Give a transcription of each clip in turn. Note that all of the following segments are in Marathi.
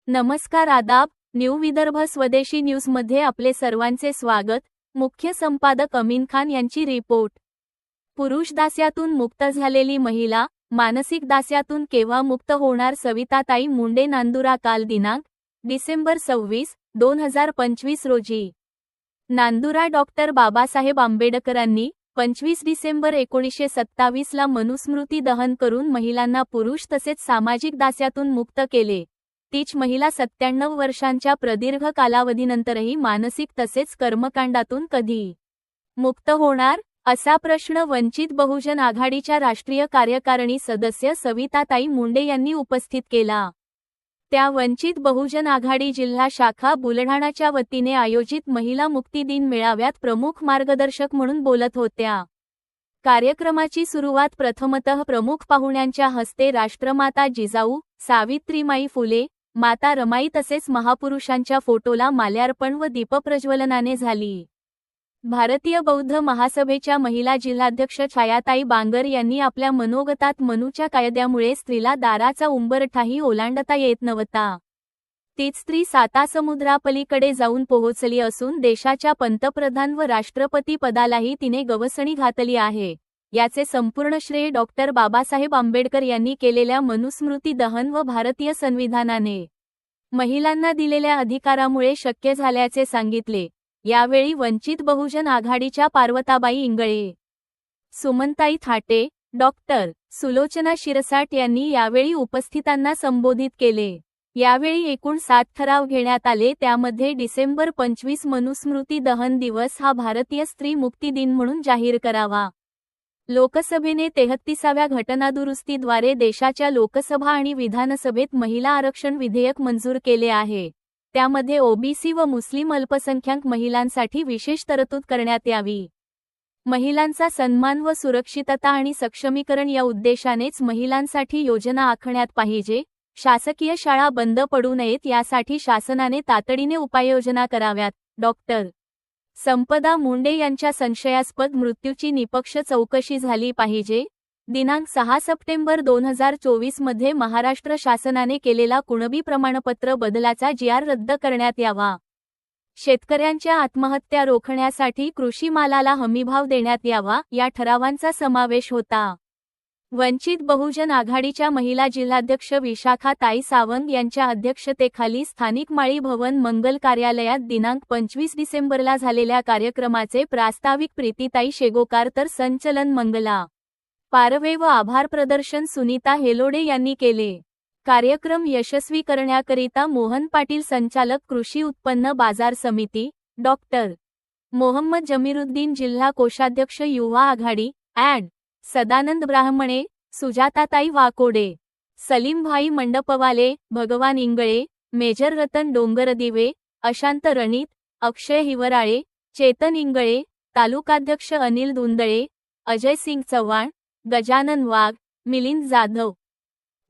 नमस्कार, आदाब. न्यू विदर्भ स्वदेशी न्यूज मध्ये आपले सर्वांचे स्वागत. मुख्य संपादक अमीन खान यांची रिपोर्ट. पुरुष दास्यातून मुक्त झालेली महिला मानसिक दास्यातून केव्हा मुक्त होणार? सविताताई मुंडे, नांदुरा. काल दिनांक डिसेंबर 26, 2025 रोजी नांदुरा डॉक्टर बाबासाहेब आंबेडकरांनी 25 डिसेंबर 1927 ला मनुस्मृती दहन करून महिलांना पुरुष तसेच सामाजिक दास्यातून मुक्त केले. तीच महिला 97 वर्षांच्या प्रदीर्घ कालावधीनंतरही मानसिक तसेच कर्मकांडातून कधी मुक्त होणार, असा प्रश्न वंचित बहुजन आघाडीच्या राष्ट्रीय कार्यकारिणी सदस्य सविताताई मुंडे यांनी उपस्थित केला. त्या वंचित बहुजन आघाडी जिल्हा शाखा बुलढाणाच्या वतीने आयोजित महिला मुक्ती दिन मेळाव्यात प्रमुख मार्गदर्शक म्हणून बोलत होत्या. कार्यक्रमाची सुरुवात प्रथमतः प्रमुख पाहुण्यांच्या हस्ते राष्ट्रमाता जिजाऊ, सावित्रीमाई फुले, माता रमाई तसेच महापुरुषांच्या फोटोला माल्यार्पण व दीपप्रज्वलनाने झाली. भारतीय बौद्ध महासभेच्या महिला जिल्हाध्यक्ष छायाताई बांगर यांनी आपल्या मनोगतात मनूच्या कायद्यामुळे स्त्रीला दाराचा उंबरठाही ओलांडता येत नव्हता. तीच स्त्री सातासमुद्रापलीकडे जाऊन पोहोचली असून देशाच्या पंतप्रधान व राष्ट्रपती पदालाही तिने गवसणी घातली आहे. याचे संपूर्ण श्रेय डॉक्टर बाबासाहेब आंबेडकर यांनी केलेल्या मनुस्मृती दहन व भारतीय संविधानाने महिलांना दिलेल्या अधिकारामुळे शक्य झाल्याचे सांगितले. यावेळी वंचित बहुजन आघाडीच्या पार्वताबाई इंगळे, सुमनताई थाटे, डॉक्टर सुलोचना शिरसाट यांनी यावेळी उपस्थितांना संबोधित केले. यावेळी एकूण 7 ठराव घेण्यात आले. त्यामध्ये डिसेंबर 25 मनुस्मृती दहन दिवस हा भारतीय स्त्री मुक्ती दिन म्हणून जाहीर करावा. लोकसभेने 33व्या घटनादुरुस्तीद्वारे देशाच्या लोकसभा आणि विधानसभेत महिला आरक्षण विधेयक मंजूर केले आहे. त्यामध्ये ओबीसी व मुस्लिम अल्पसंख्याक महिलांसाठी विशेष तरतूद करण्यात यावी. महिलांचा सन्मान व सुरक्षितता आणि सक्षमीकरण या उद्देशानेच महिलांसाठी योजना आखण्यात पाहिजे. शासकीय शाळा बंद पडू नयेत यासाठी शासनाने तातडीने उपाययोजना कराव्यात. डॉक्टर संपदा मुंडे यांच्या संशयास्पद मृत्यूची निपक्ष चौकशी झाली पाहिजे. दिनांक 6 सप्टेंबर 2024 मध्ये महाराष्ट्र शासनाने केलेला कुणबी प्रमाणपत्र बदलाचा GR रद्द करण्यात यावा. शेतकऱ्यांच्या आत्महत्या रोखण्यासाठी कृषी मालाला हमीभाव देण्यात यावा, या ठरावांचा समावेश होता. वंचित बहुजन आघाडीच्या महिला जिल्हाध्यक्ष विशाखा ताई सावंत यांच्या अध्यक्षतेखाली स्थानिक माळी भवन मंगल कार्यालयात दिनांक 25 डिसेंबरला झालेल्या कार्यक्रमाचे प्रास्ताविक प्रीतीताई शेगोकार तर संचलन मंगला पारवे व आभार प्रदर्शन सुनीता हेलोडे यांनी केले. कार्यक्रम यशस्वी करण्याकरिता मोहन पाटील, संचालक कृषी उत्पन्न बाजार समिती, डॉक्टर मोहम्मद जमीरुद्दीन, जिल्हा कोषाध्यक्ष युवा आघाडी, ॲड. सदानंद ब्राह्मणे, सुजाताताई वाकोडे, सलीमभाई मंडपवाले, भगवान इंगळे, मेजर रतन डोंगरदिवे, अशांत रणित, अक्षय हिवराळे, चेतन इंगळे, तालुकाध्यक्ष अनिल दुंदळे, अजय सिंग चव्हाण, गजानन वाघ, मिलिंद जाधव,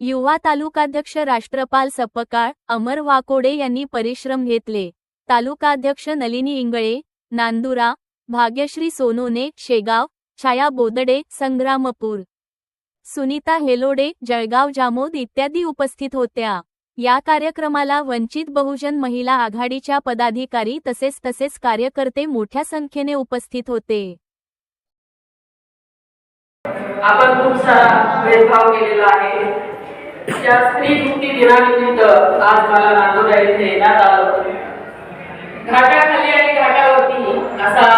युवा तालुकाध्यक्ष राष्ट्रपाल सपकाळ, अमर वाकोडे यांनी परिश्रम घेतले. तालुकाध्यक्ष नलिनी इंगळे, नांदुरा, भाग्यश्री सोनोने, शेगाव, छाया बोदडे, संग्रामपूर, सुनीता हेलोडे, जळगाव जामोद इत्यादी उपस्थित होत्या. या कार्यक्रमाला वंचित बहुजन महिला आघाडीच्या पदाधिकारी तसेच कार्यकर्ते मोठ्या संख्येने उपस्थित होते. आपण खूप सारा भेदभाव केलेला आहे. त्या स्त्री मुक्ती दिनानिमित्त आज मला नांदुरा येथे येण्यात आलं. घाटाखाली आणि घाटावरती असा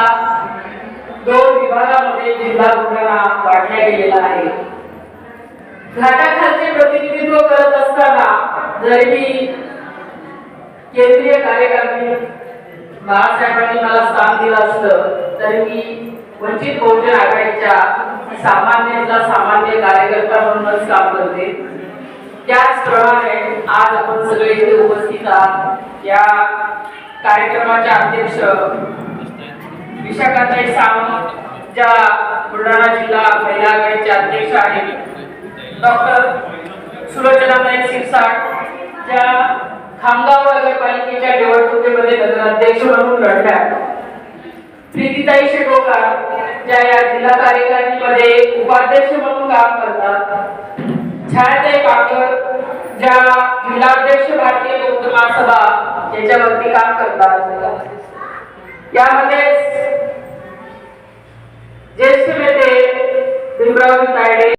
2 विभागामध्ये जिल्हा बुलढाणा वाटला गेलेला आहे. घाटाखालचे प्रतिनिधित्व करत असताना जरी मी केंद्रीय कार्यकारिणी बाळासाहेबांनी मला स्थान दिलं असलं तरी मी वंचित बहुजन आघाडीच्या सामान्य कार्यकर्ता म्हणूनच काम करते. त्याचप्रमाणे आज आपण सगळे इथे उपस्थित आहात. या कार्यक्रमाच्या अध्यक्ष विशाखाताई सावंत, ज्या बुलढाणा जिल्हा महिला आघाडीच्या अध्यक्ष आहेत, डॉक्टर सुलोचनाताई शिरसाट, ज्या खामगाव नगरपालिकेच्या निवडणुकीमध्ये नगराध्यक्ष म्हणून लढल्या, प्रीतीताई शेगोकार ज्या या जिल्हा कार्यकारिणीमध्ये उपाध्यक्ष म्हणून काम करतात, छायाताई काकर ज्या जिल्हाध्यक्ष भारतीय बौद्ध महासभा याच्यावरती काम करतात, यामध्ये ज्येष्ठ नेते भीमरावजी तायडे